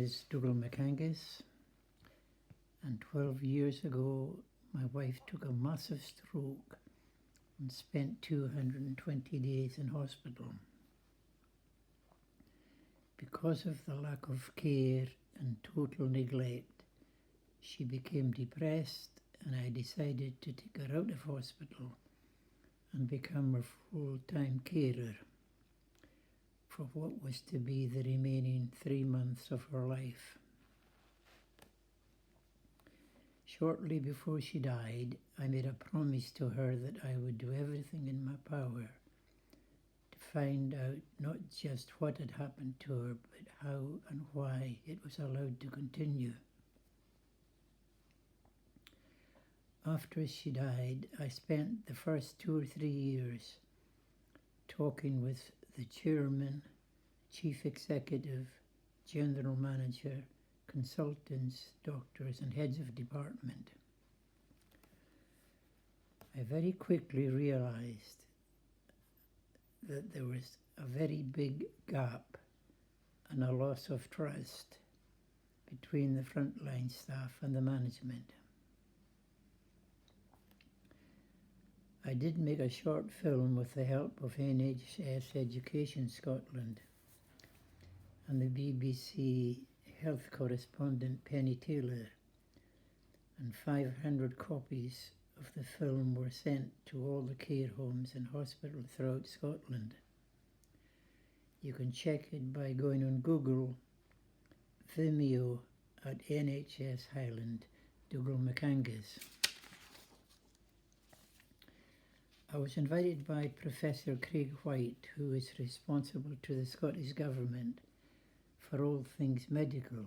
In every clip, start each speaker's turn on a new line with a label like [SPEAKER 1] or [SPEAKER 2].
[SPEAKER 1] is Dougal McAngus, and 12 years ago my wife took a massive stroke and spent 220 days in hospital. Because of the lack of care and total neglect, she became depressed, and I decided to take her out of hospital and become her full-time carer for what was to be the remaining 3 months of her life. Shortly before she died, I made a promise to her that I would do everything in my power to find out not just what had happened to her, but how and why it was allowed to continue. After she died, I spent the first 2 or 3 years talking with the chairman, chief executive, general manager, consultants, doctors, and heads of department. I very quickly realized that there was a very big gap and a loss of trust between the frontline staff and the management. I did make a short film with the help of NHS Education Scotland and the BBC health correspondent Penny Taylor, and 500 copies of the film were sent to all the care homes and hospitals throughout Scotland. You can check it by going on Google, Vimeo at NHS Highland, Dougal McAngus. I was invited by Professor Craig White, who is responsible to the Scottish Government for all things medical,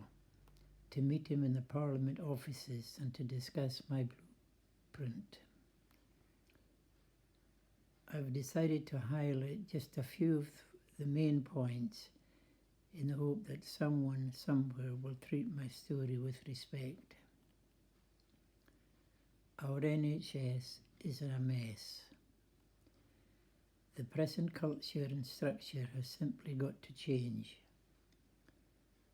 [SPEAKER 1] to meet him in the Parliament offices and to discuss my blueprint. I've decided to highlight just a few of the main points in the hope that someone somewhere will treat my story with respect. Our NHS is in a mess. The present culture and structure has simply got to change.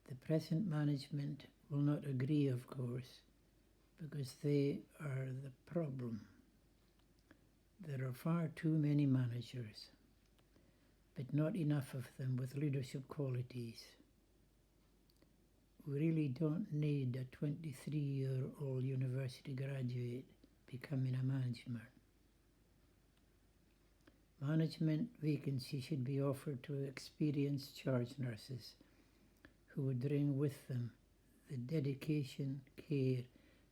[SPEAKER 1] The present management will not agree, of course, because they are the problem. There are far too many managers, but not enough of them with leadership qualities. We really don't need a 23-year-old university graduate becoming a manager. Management vacancies should be offered to experienced charge nurses who would bring with them the dedication, care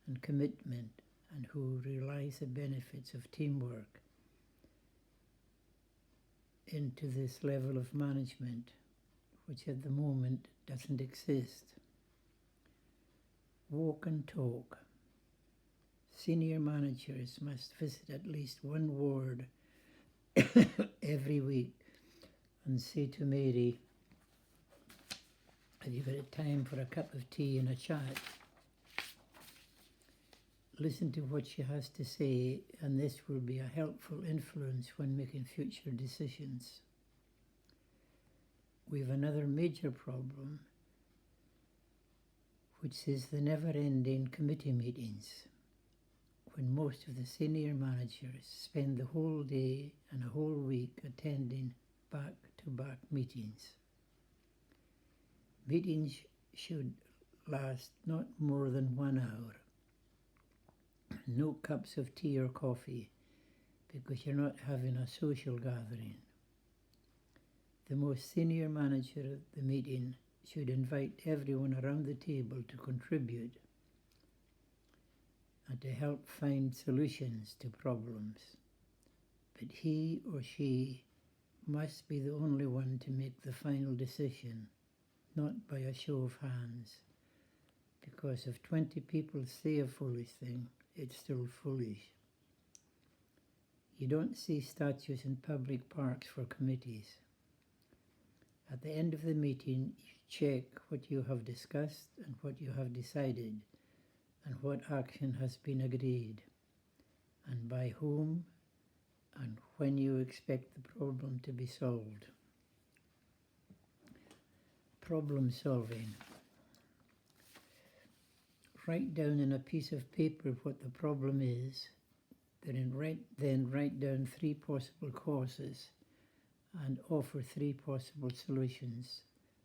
[SPEAKER 1] and commitment, and who realize the benefits of teamwork into this level of management, which at the moment doesn't exist. Walk and talk. Senior managers must visit at least one ward every week and say to Mary, "Have you got a time for a cup of tea and a chat?" Listen to what she has to say, and this will be a helpful influence when making future decisions. We have another major problem, which is the never-ending committee meetings, when most of the senior managers spend the whole day and a whole week attending back-to-back meetings. Meetings should last not more than 1 hour. No cups of tea or coffee, because you're not having a social gathering. The most senior manager at the meeting should invite everyone around the table to contribute and to help find solutions to problems. But he or she must be the only one to make the final decision, not by a show of hands, because if 20 people say a foolish thing, it's still foolish. You don't see statues in public parks for committees. At the end of the meeting, you check what you have discussed and what you have decided, and what action has been agreed, and by whom, and when you expect the problem to be solved. Problem solving. Write down on a piece of paper what the problem is, then write down 3 possible causes and offer 3 possible solutions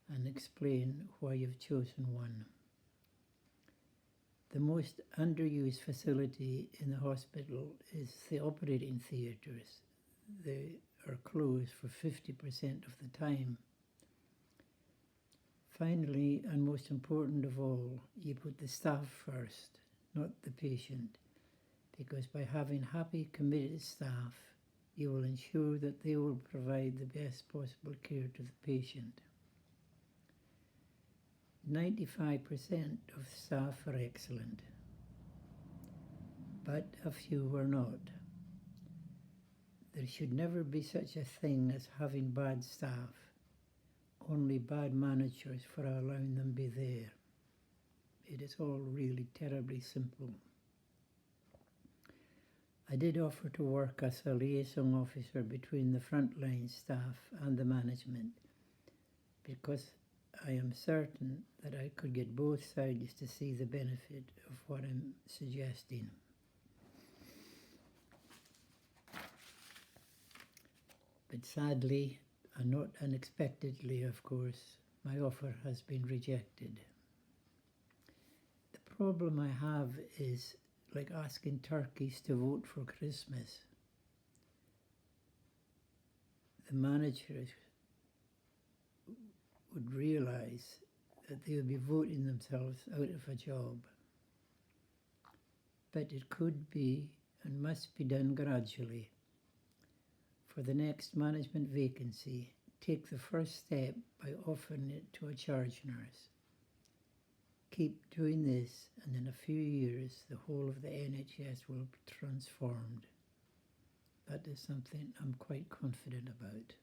[SPEAKER 1] and explain why you've chosen one. The most underused facility in the hospital is the operating theatres. They are closed for 50% of the time. Finally, and most important of all, you put the staff first, not the patient, because by having happy, committed staff, you will ensure that they will provide the best possible care to the patient. 95% of staff are excellent, but a few are not. There should never be such a thing as having bad staff, only bad managers for allowing them be there. It is all really terribly simple. I did offer to work as a liaison officer between the frontline staff and the management, because I am certain that I could get both sides to see the benefit of what I'm suggesting. But sadly, and not unexpectedly of course, my offer has been rejected. The problem I have is like asking turkeys to vote for Christmas. The managers would realise that they would be voting themselves out of a job. But it could be and must be done gradually. For the next management vacancy, take the first step by offering it to a charge nurse. Keep doing this, and in a few years the whole of the NHS will be transformed. That is something I'm quite confident about.